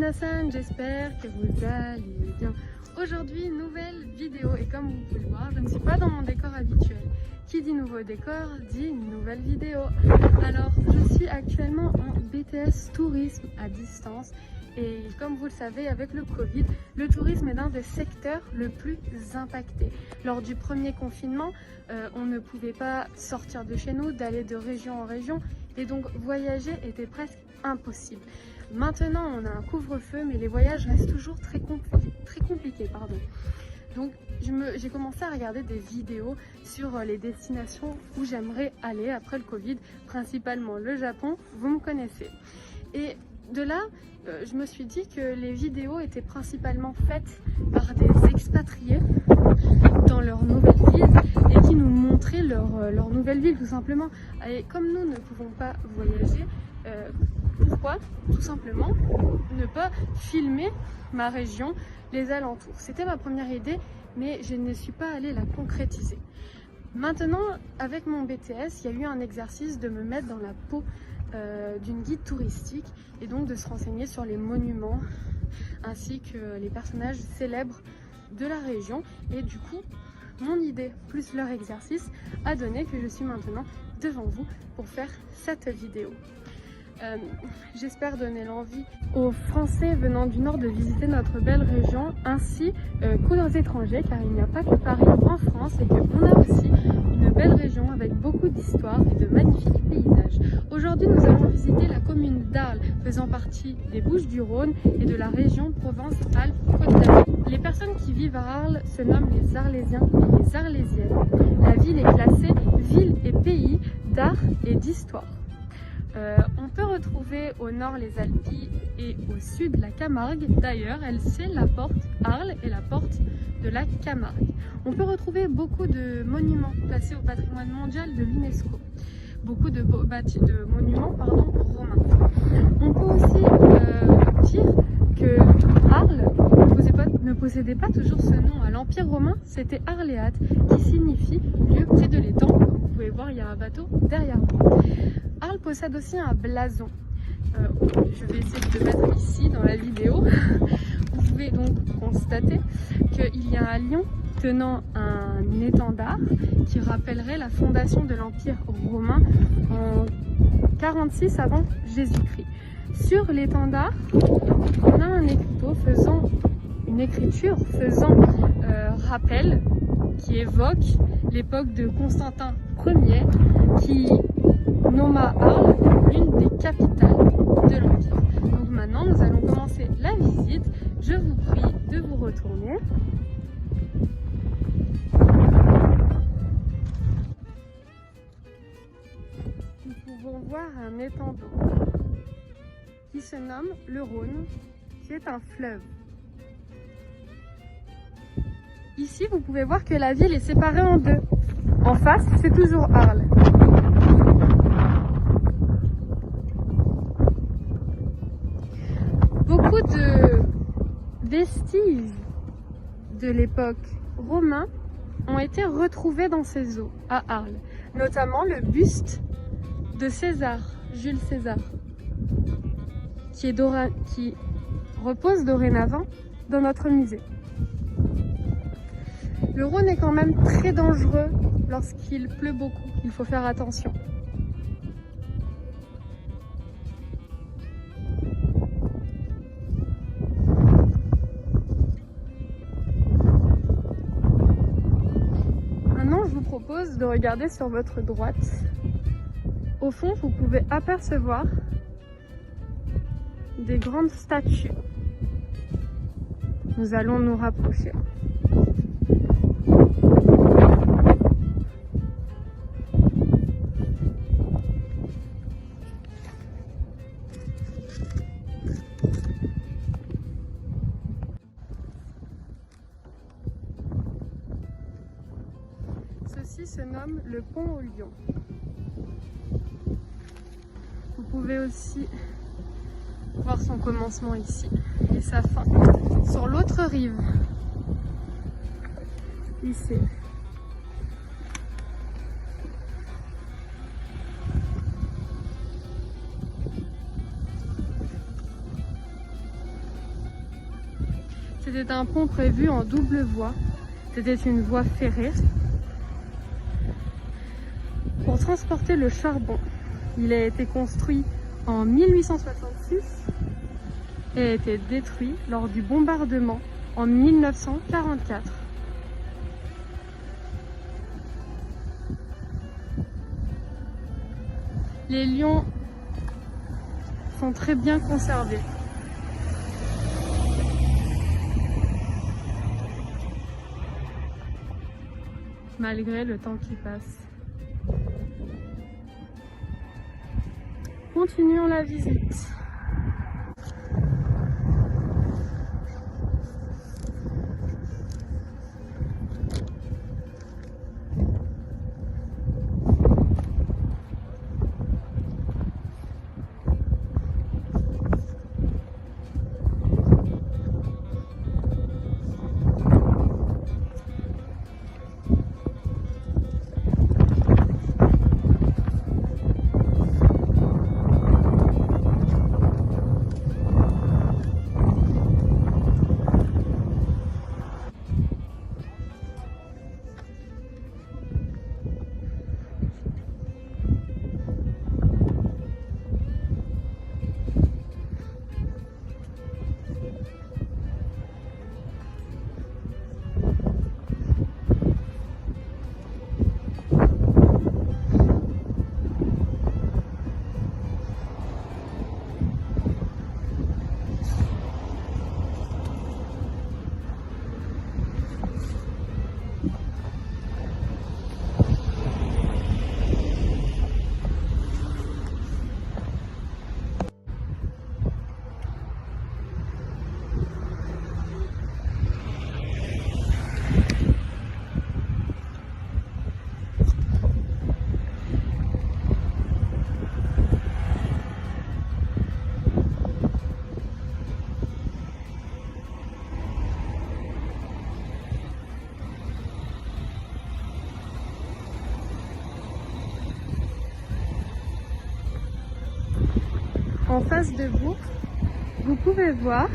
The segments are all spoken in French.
Minasan, j'espère que vous allez bien. Aujourd'hui, nouvelle vidéo et comme vous pouvez le voir, je ne suis pas dans mon décor habituel. Qui dit nouveau décor dit une nouvelle vidéo. Alors, je suis actuellement en BTS tourisme à distance et comme vous le savez, avec le Covid, le tourisme est l'un des secteurs le plus impactés. Lors du premier confinement, on ne pouvait pas sortir de chez nous, d'aller de région en région et donc voyager était presque impossible. Maintenant, on a un couvre-feu, mais les voyages restent toujours très compliqués. Donc, j'ai commencé à regarder des vidéos sur les destinations où j'aimerais aller après le Covid, principalement le Japon, vous me connaissez. Et de là, je me suis dit que les vidéos étaient principalement faites par des expatriés dans leur nouvelle ville et qui nous montraient leur nouvelle ville tout simplement. Et comme nous ne pouvons pas voyager, pourquoi tout simplement ne pas filmer ma région, les alentours? C'était ma première idée, mais je ne suis pas allée la concrétiser. Maintenant, avec mon BTS, il y a eu un exercice de me mettre dans la peau d'une guide touristique et donc de se renseigner sur les monuments ainsi que les personnages célèbres de la région. Et du coup, mon idée plus leur exercice a donné que je suis maintenant devant vous pour faire cette vidéo. J'espère donner l'envie aux Français venant du Nord de visiter notre belle région ainsi qu'aux étrangers, car il n'y a pas que Paris en France et qu'on a aussi une belle région avec beaucoup d'histoire et de magnifiques paysages. Aujourd'hui, nous allons visiter la commune d'Arles, faisant partie des Bouches-du-Rhône et de la région Provence-Alpes-Côte d'Azur. Les personnes qui vivent à Arles se nomment les Arlésiens et les Arlésiennes. La ville est classée ville et pays d'art et d'histoire. On peut retrouver au nord les Alpilles et au sud la Camargue. D'ailleurs, c'est la porte Arles et la porte de la Camargue. On peut retrouver beaucoup de monuments classés au patrimoine mondial de l'UNESCO. Beaucoup de monuments romains. On peut aussi dire que Arles ne possédait pas toujours ce nom. À l'Empire romain, c'était Arléate, qui signifie lieu près de l'étang. Comme vous pouvez voir, il y a un bateau derrière moi. Arles possède aussi un blason. Je vais essayer de le mettre ici dans la vidéo. Vous pouvez donc constater qu'il y a un lion tenant un étendard qui rappellerait la fondation de l'Empire romain en 46 avant Jésus-Christ. Sur l'étendard, on a une écriture faisant rappel qui évoque l'époque de Constantin Ier qui nomma Arles l'une des capitales de l'Empire. Donc maintenant, nous allons commencer la visite. Je vous prie de vous retourner. Nous pouvons voir un étang d'eau qui se nomme le Rhône, qui est un fleuve. Ici, vous pouvez voir que la ville est séparée en deux. En face, c'est toujours Arles. Beaucoup de vestiges de l'époque romaine ont été retrouvés dans ces eaux à Arles, notamment le buste de César, Jules César, qui repose dorénavant dans notre musée. Le Rhône est quand même très dangereux lorsqu'il pleut beaucoup, il faut faire attention. Maintenant, je vous propose de regarder sur votre droite. Au fond, vous pouvez apercevoir des grandes statues. Nous allons nous rapprocher. Ceci se nomme le pont au lion. Vous pouvez aussi voir son commencement ici et sa fin sur l'autre rive. Ici. C'était un pont prévu en double voie. C'était une voie ferrée pour transporter le charbon. Il a été construit en 1866 et a été détruit lors du bombardement en 1944. Les lions sont très bien conservés. Malgré le temps qui passe. Continuons la visite. En face de vous, vous pouvez voir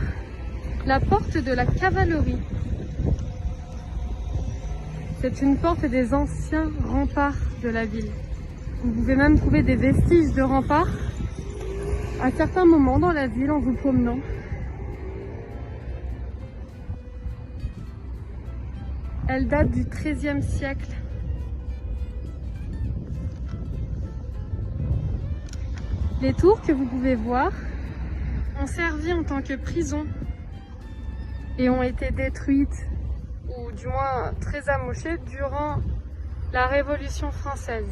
la porte de la cavalerie. C'est une porte des anciens remparts de la ville. Vous pouvez même trouver des vestiges de remparts à certains moments dans la ville en vous promenant. Elle date du XIIIe siècle. Les tours que vous pouvez voir ont servi en tant que prison et ont été détruites, ou du moins très amochées, durant la Révolution française.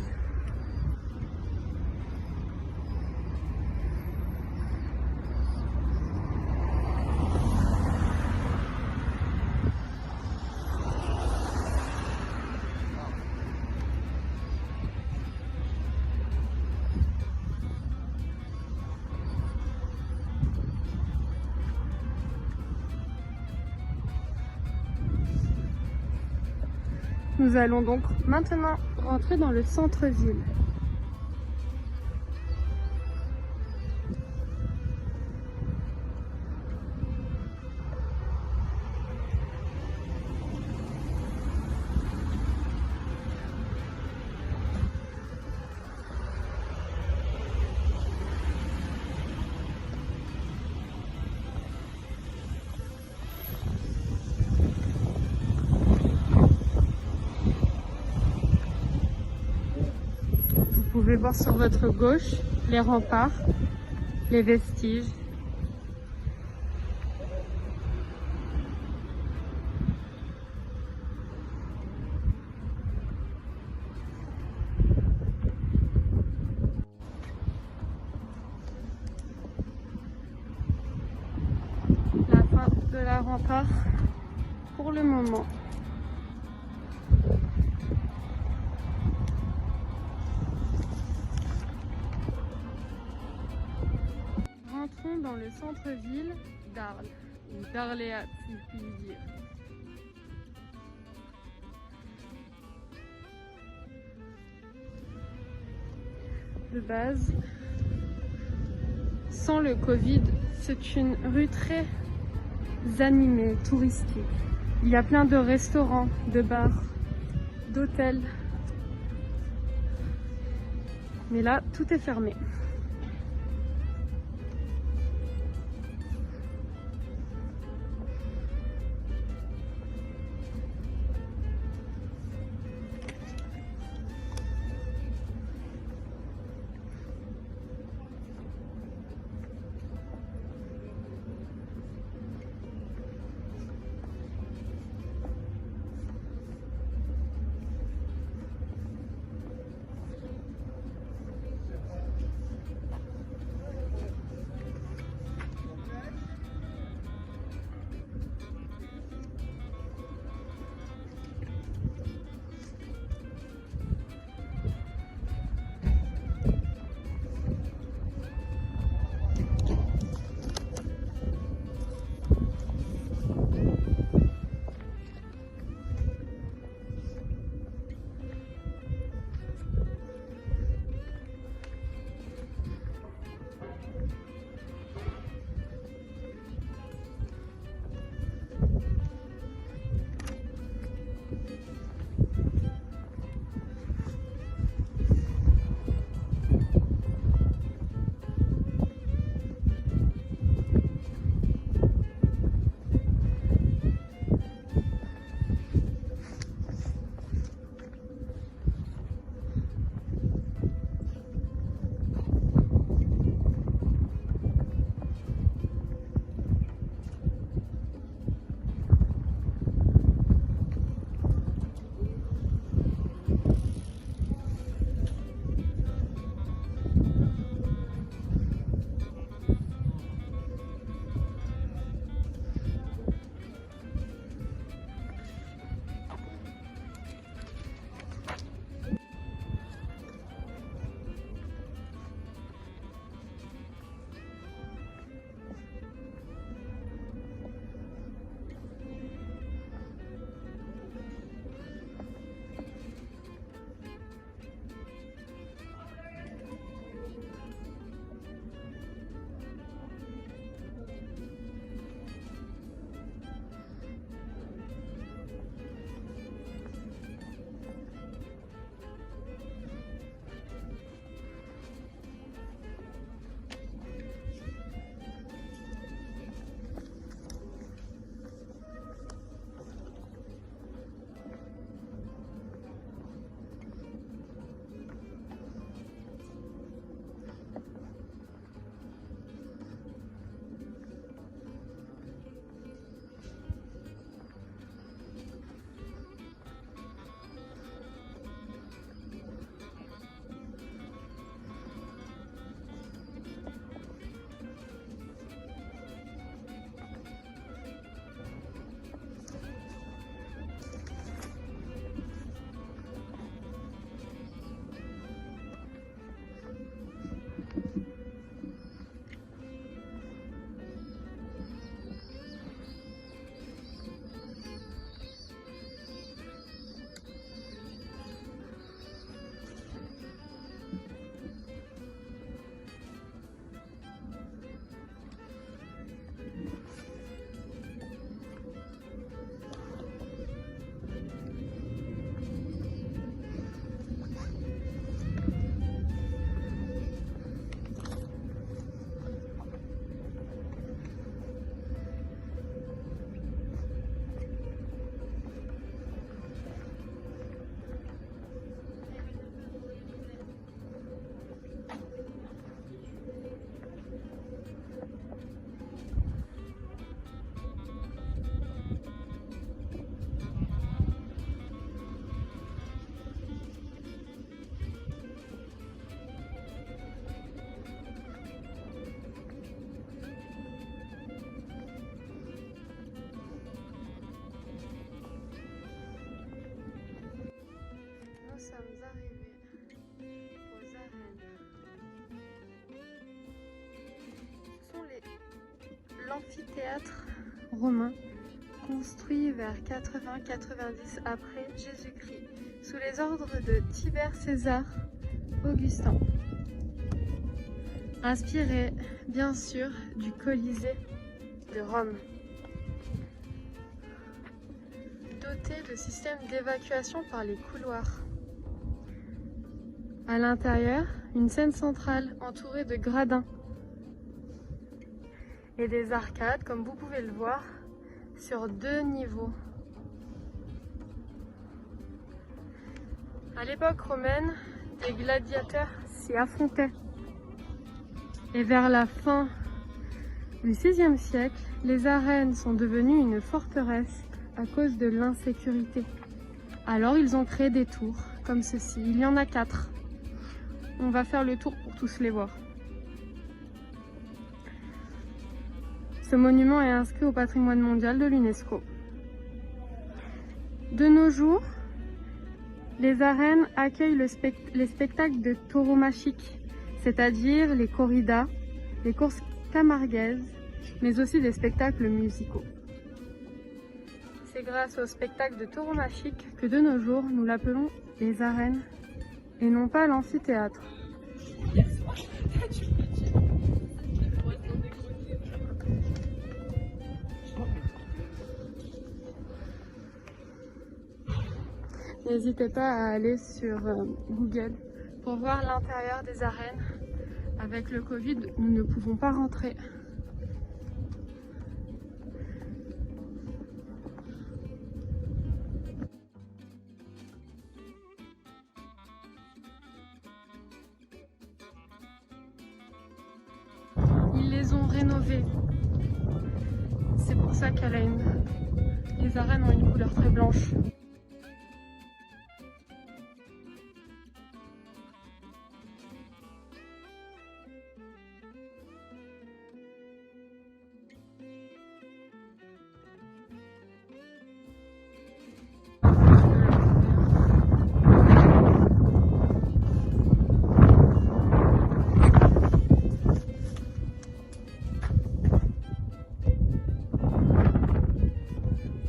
Nous allons donc maintenant rentrer dans le centre-ville. Vous pouvez voir sur votre gauche les remparts, les vestiges. La fin de la rempart pour le moment. Rentrons dans le centre-ville d'Arles, ou d'Arléat si je puis dire. De base, sans le Covid, c'est une rue très animés, touristiques. Il y a plein de restaurants, de bars, d'hôtels. Mais là, tout est fermé. l'amphithéâtre romain, construit vers 80-90 après Jésus-Christ, sous les ordres de Tibère César Augustin. Inspiré, bien sûr, du Colisée de Rome. doté de systèmes d'évacuation par les couloirs. À l'intérieur, une scène centrale entourée de gradins et des arcades, comme vous pouvez le voir, sur 2 niveaux. À l'époque romaine, des gladiateurs s'y affrontaient. Et vers la fin du VIe siècle, les arènes sont devenues une forteresse à cause de l'insécurité. Alors ils ont créé des tours, comme ceci. Il y en a 4. On va faire le tour pour tous les voir. Ce monument est inscrit au patrimoine mondial de l'UNESCO. De nos jours, les arènes accueillent les spectacles de tauromachie, c'est-à-dire les corridas, les courses camarguaises, mais aussi des spectacles musicaux. C'est grâce au spectacle de tauromachie que de nos jours, nous l'appelons les arènes et non pas l'amphithéâtre. N'hésitez pas à aller sur Google pour voir l'intérieur des arènes. Avec le Covid, nous ne pouvons pas rentrer. Ils les ont rénovées. C'est pour ça les arènes ont une couleur très blanche.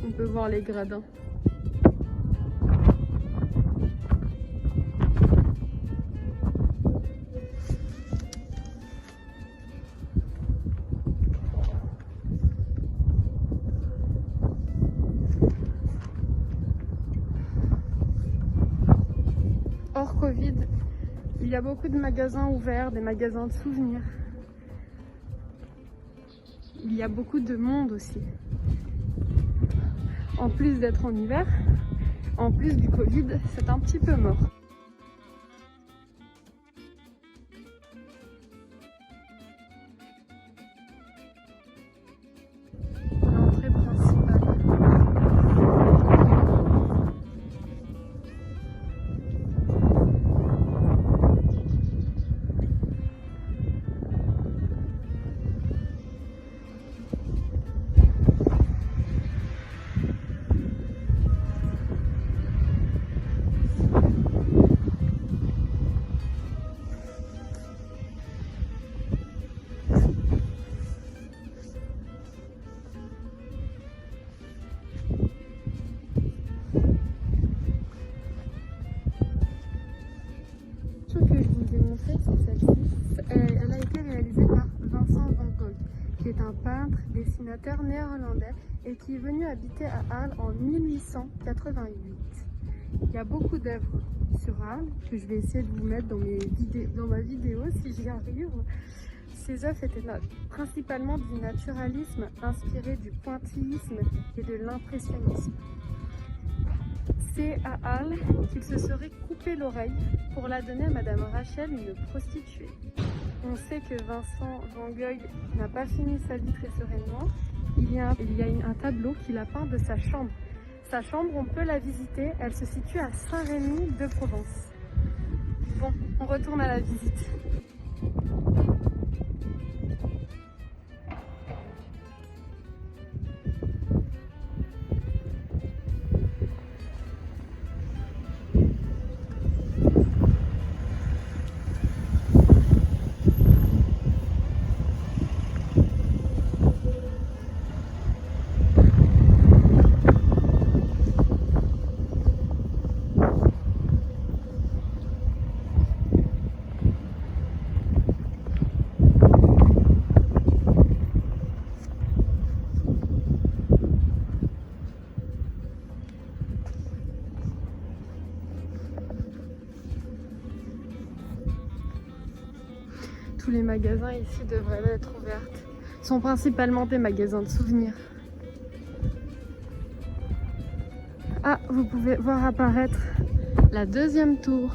On peut voir les gradins. Hors Covid, il y a beaucoup de magasins ouverts, des magasins de souvenirs. Il y a beaucoup de monde aussi. En plus d'être en hiver, en plus du Covid, c'est un petit peu mort. L'entrée principale. C'est celle-ci. Elle a été réalisée par Vincent van Gogh, qui est un peintre, dessinateur néerlandais et qui est venu habiter à Arles en 1888. Il y a beaucoup d'œuvres sur Arles que je vais essayer de vous mettre dans ma vidéo si j'y arrive. Ces œuvres étaient principalement du naturalisme inspiré du pointillisme et de l'impressionnisme. C'est à Arles qu'il se serait coupé l'oreille pour la donner à Madame Rachel, une prostituée. On sait que Vincent van Gogh n'a pas fini sa vie très sereinement. Il y a un tableau qu'il a peint de sa chambre. Sa chambre, on peut la visiter, elle se situe à Saint-Rémy de Provence. Bon, on retourne à la visite. tous les magasins ici devraient être ouverts. Ce sont principalement des magasins de souvenirs. Ah, vous pouvez voir apparaître la deuxième tour.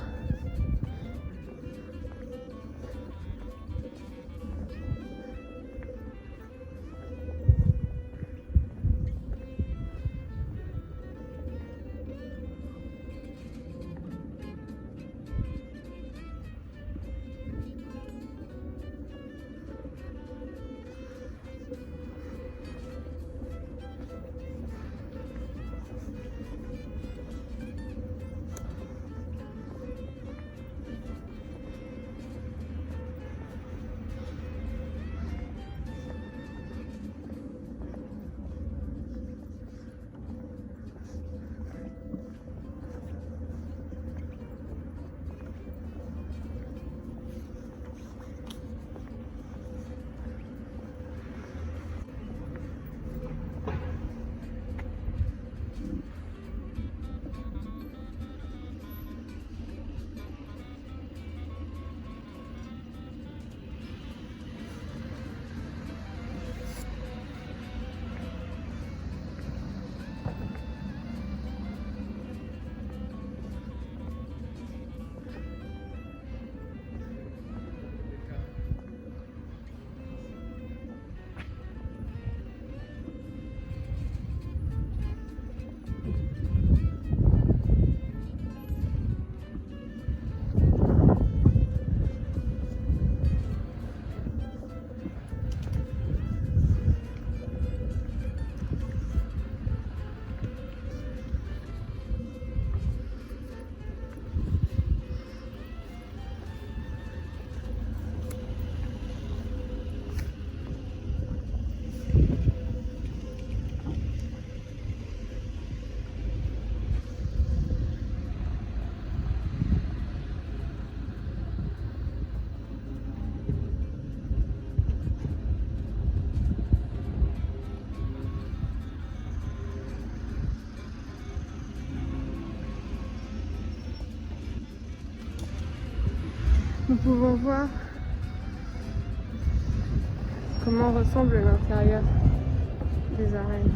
Nous pouvons voir comment ressemble l'intérieur des arènes.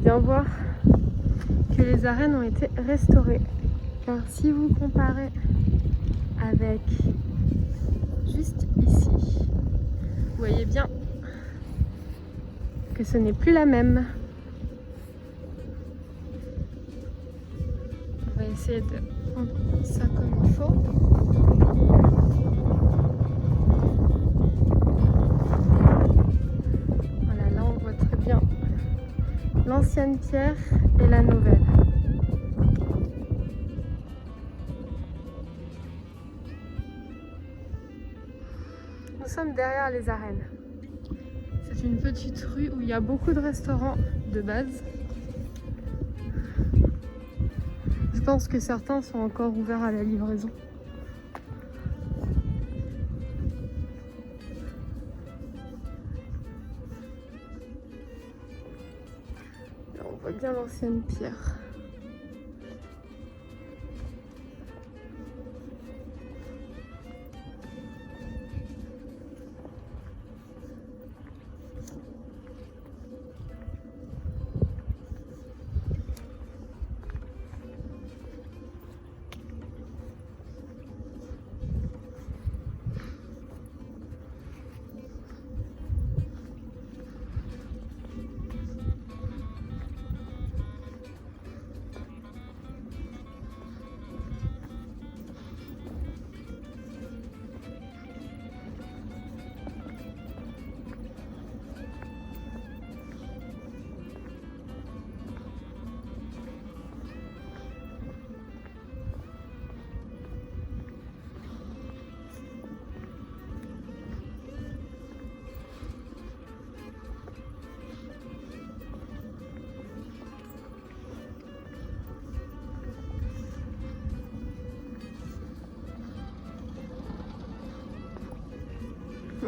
Bien voir que les arènes ont été restaurées, car si vous comparez avec juste ici, vous voyez bien que ce n'est plus la même. On va essayer de prendre ça comme il faut. Voilà, là on voit très bien l'ancienne pierre et la nouvelle. Nous sommes derrière les arènes. C'est une petite rue où il y a beaucoup de restaurants de base. Je pense que certains sont encore ouverts à la livraison. On voit bien l'ancienne pierre.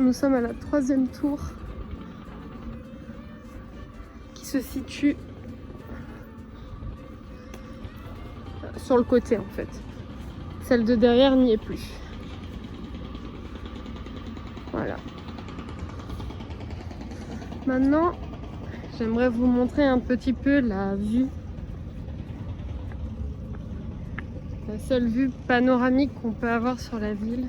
Nous sommes à la 3e tour qui se situe sur le côté en fait. Celle de derrière n'y est plus. Voilà. Maintenant, j'aimerais vous montrer un petit peu la vue. La seule vue panoramique qu'on peut avoir sur la ville.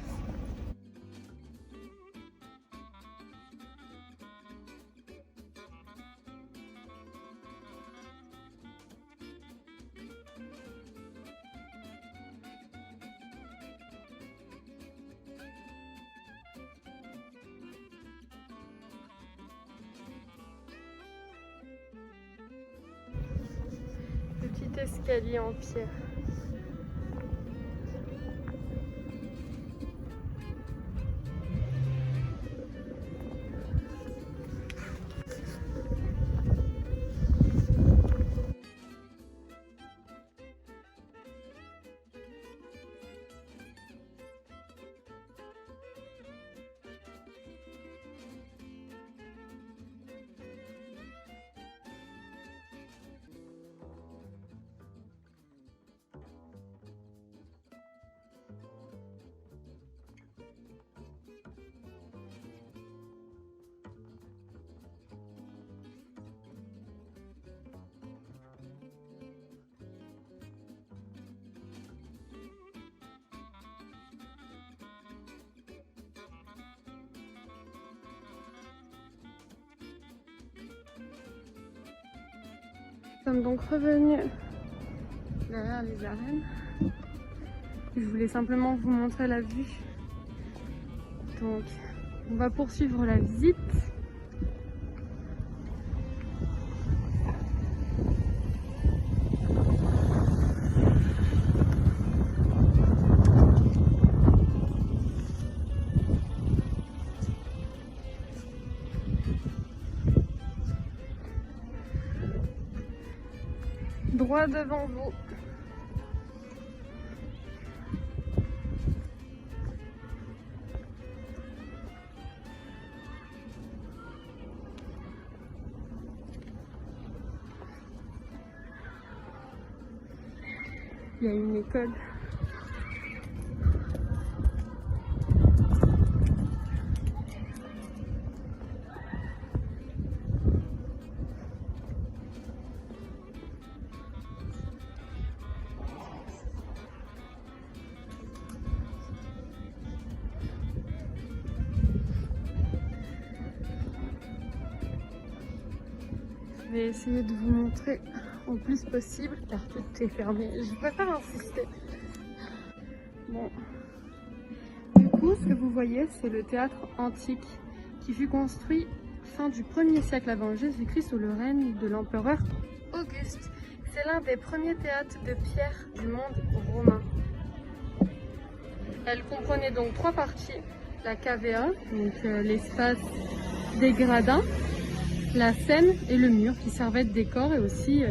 Petit escalier en pierre. Nous sommes donc revenus derrière les arènes. Je voulais simplement vous montrer la vue. Donc, on va poursuivre la visite. Droit devant vous. Il y a une école. Je vais essayer de vous montrer au plus possible car tout est fermé. Je préfère insister. Bon. Du coup, ce que vous voyez, c'est le théâtre antique qui fut construit fin du 1er siècle avant Jésus-Christ sous le règne de l'empereur Auguste. C'est l'un des premiers théâtres de pierre du monde romain. Elle comprenait donc 3 parties. La cavea, donc l'espace des gradins, la scène et le mur qui servait de décor et aussi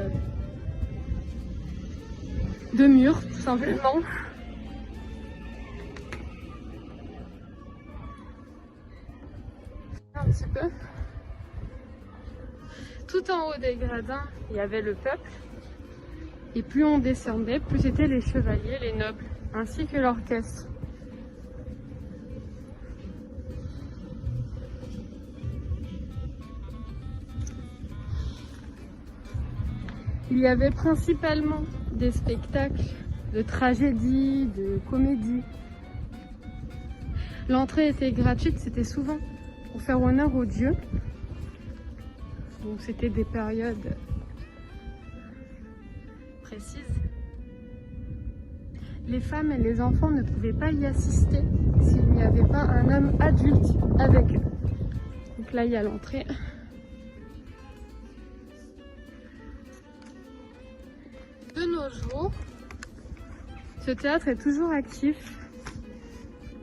de mur tout simplement. Un petit peu. Tout en haut des gradins, il y avait le peuple. Et plus on descendait, plus c'était les chevaliers, les nobles, ainsi que l'orchestre. Il y avait principalement des spectacles de tragédie, de comédie. L'entrée était gratuite, c'était souvent pour faire honneur aux dieux. Donc c'était des périodes précises. Les femmes et les enfants ne pouvaient pas y assister s'il n'y avait pas un homme adulte avec eux. Donc là, il y a l'entrée. De nos jours, ce théâtre est toujours actif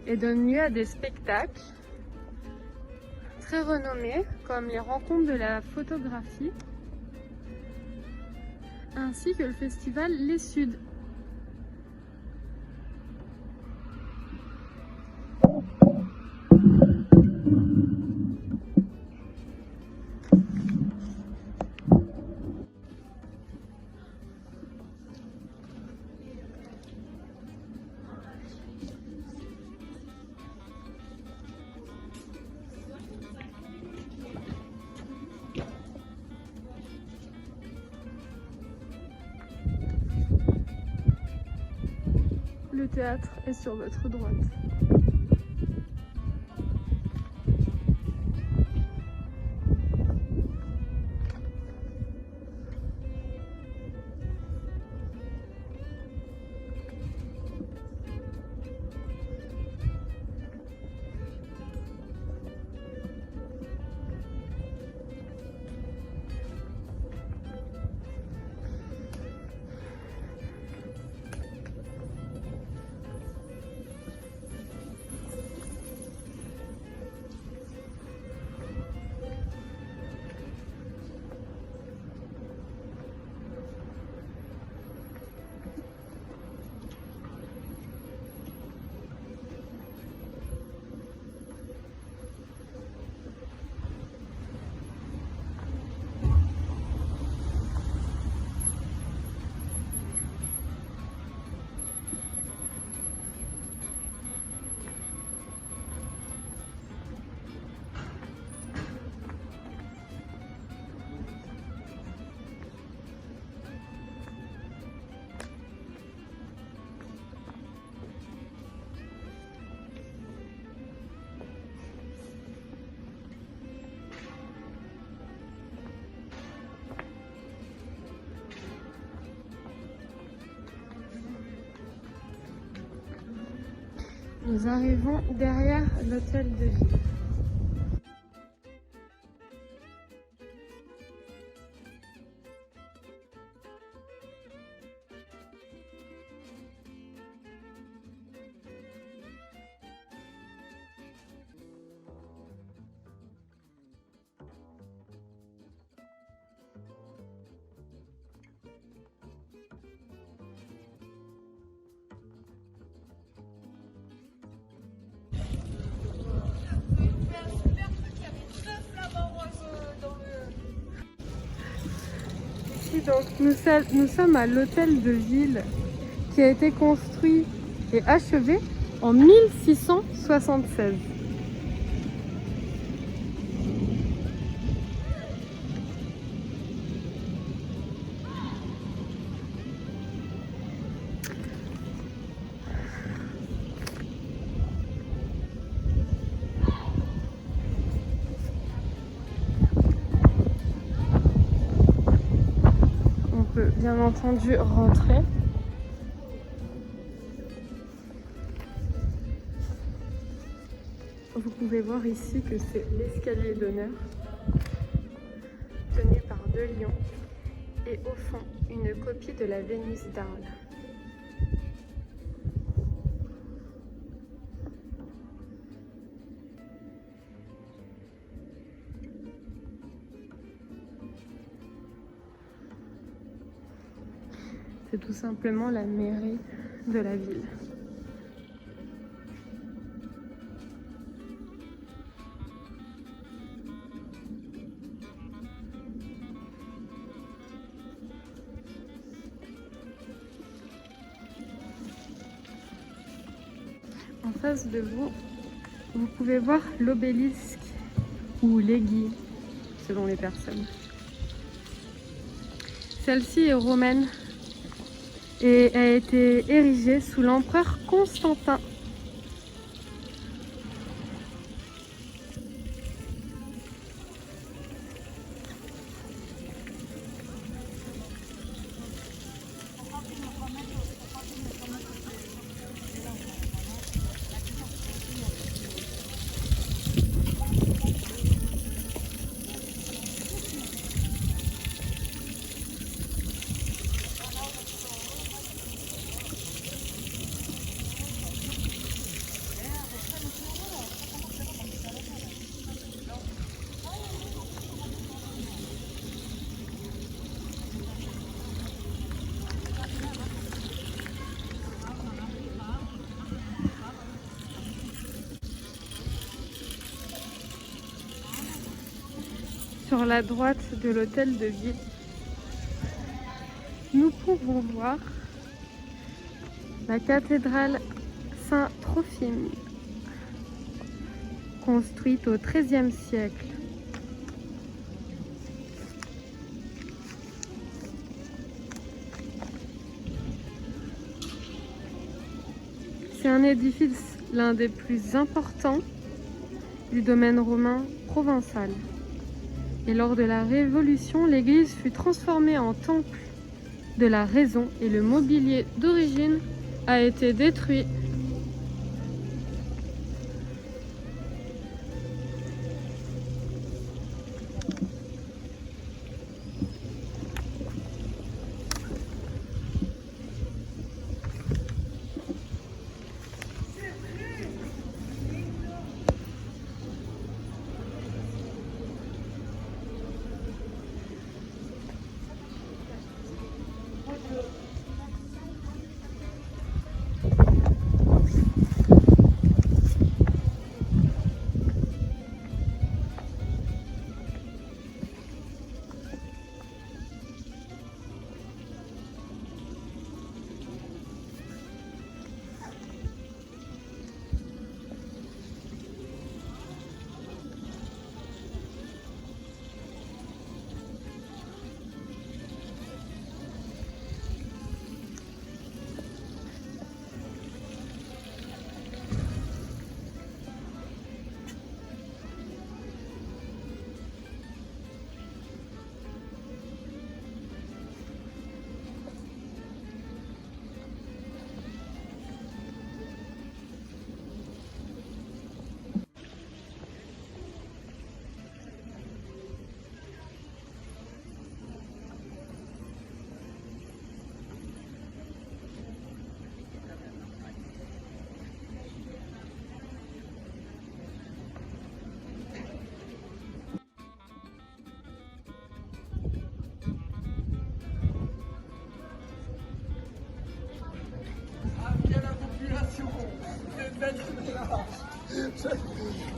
et donne lieu à des spectacles très renommés comme les rencontres de la photographie ainsi que le festival Les Suds. l'amphithéâtre est sur votre droite. Nous arrivons derrière l'hôtel de ville. Donc nous sommes à l'hôtel de ville qui a été construit et achevé en 1676. Bien entendu rentrer. Vous pouvez voir ici que c'est l'escalier d'honneur tenu par 2 lions et au fond une copie de la Vénus d'Arles. C'est tout simplement la mairie de la ville. En face de vous, vous pouvez voir l'obélisque ou l'aiguille, selon les personnes. Celle-ci est romaine et a été érigée sous l'empereur Constantin. Sur la droite de l'hôtel de ville, nous pouvons voir la cathédrale Saint-Trophime, construite au XIIIe siècle. un édifice l'un des plus importants du domaine romain provençal. Et lors de la Révolution, l'église fut transformée en temple de la raison et le mobilier d'origine a été détruit.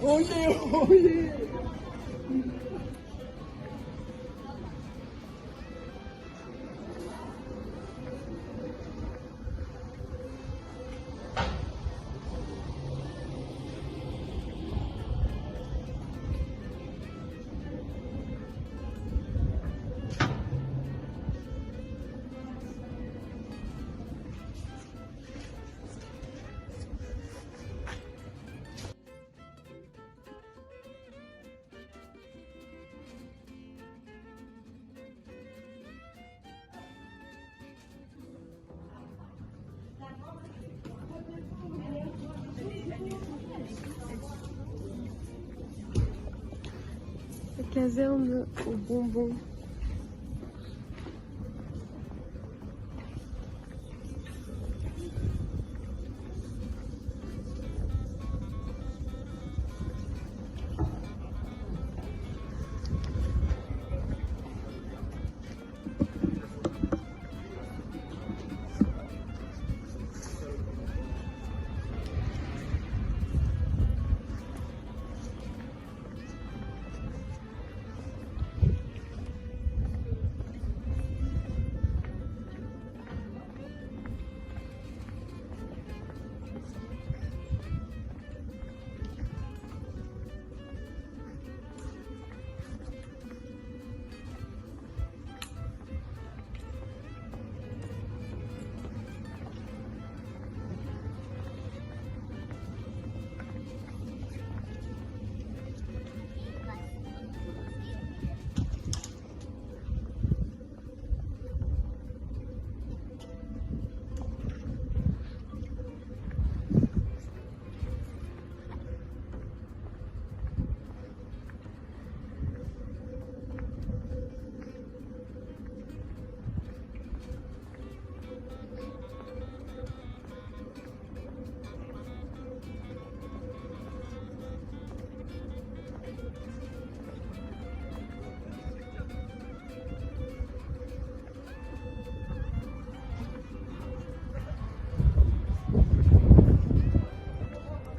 Oh yeah, oh yeah. La caserne aux bonbons.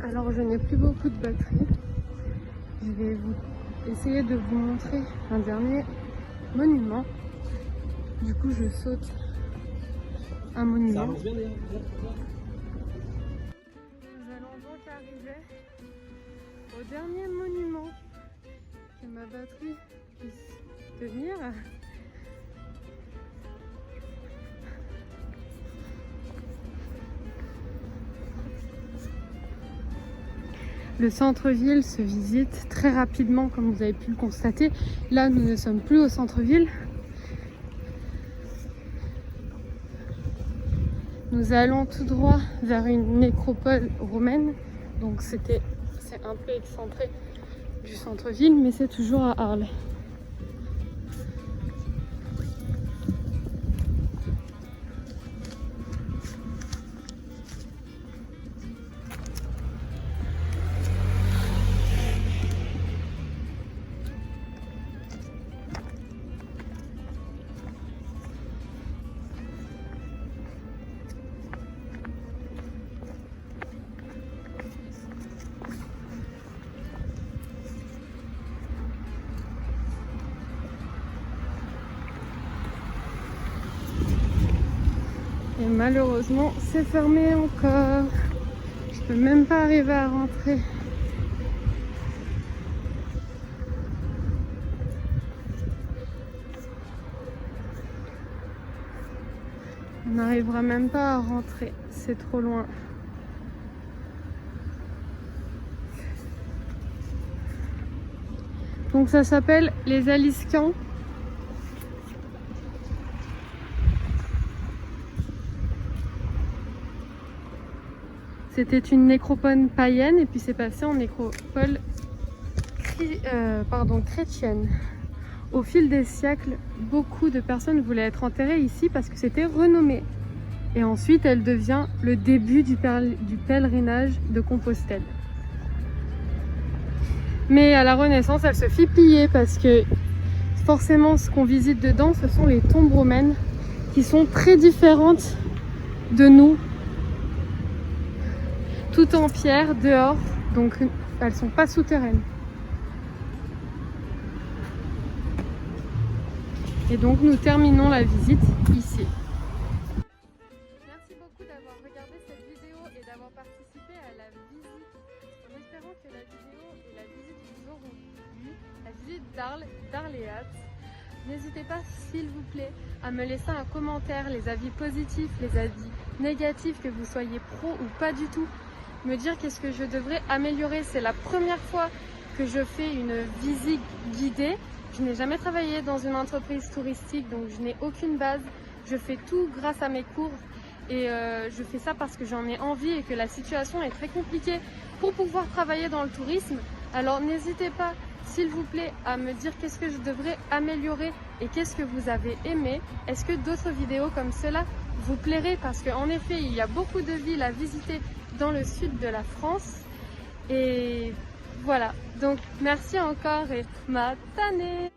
Alors je n'ai plus beaucoup de batterie. Je vais essayer de vous montrer un dernier monument. Du coup je saute un monument. Nous allons donc arriver au dernier monument que ma batterie puisse tenir. Le centre-ville se visite très rapidement, comme vous avez pu le constater. Là, nous ne sommes plus au centre-ville. Nous allons tout droit vers une nécropole romaine. Donc c'est un peu excentré du centre-ville, mais c'est toujours à Arles. Et malheureusement, c'est fermé encore. Je peux même pas arriver à rentrer. On n'arrivera même pas à rentrer. C'est trop loin. Donc ça s'appelle les Aliscamps. C'était une nécropole païenne et puis c'est passé en nécropole chrétienne. Au fil des siècles, beaucoup de personnes voulaient être enterrées ici parce que c'était renommé. Et ensuite, elle devient le début du pèlerinage de Compostelle. Mais à la Renaissance, elle se fit piller parce que forcément, ce qu'on visite dedans, ce sont les tombes romaines qui sont très différentes de nous. Tout en pierre, dehors, donc elles sont pas souterraines. Et donc nous terminons la visite ici. Merci beaucoup d'avoir regardé cette vidéo et d'avoir participé à la visite. En espérant que la vidéo et la visite vous auront plu, la visite d'Arles, d'Arléat. N'hésitez pas, s'il vous plaît, à me laisser un commentaire, les avis positifs, les avis négatifs, que vous soyez pro ou pas du tout. Me dire qu'est-ce que je devrais améliorer. C'est la première fois que je fais une visite guidée. Je n'ai jamais travaillé dans une entreprise touristique, donc je n'ai aucune base. Je fais tout grâce à mes cours et je fais ça parce que j'en ai envie et que la situation est très compliquée pour pouvoir travailler dans le tourisme. Alors n'hésitez pas, s'il vous plaît, à me dire qu'est-ce que je devrais améliorer et qu'est-ce que vous avez aimé. Est-ce que d'autres vidéos comme cela vous plairaient? Parce qu'en effet, il y a beaucoup de villes à visiter dans le sud de la France. Et voilà, donc merci encore et matane!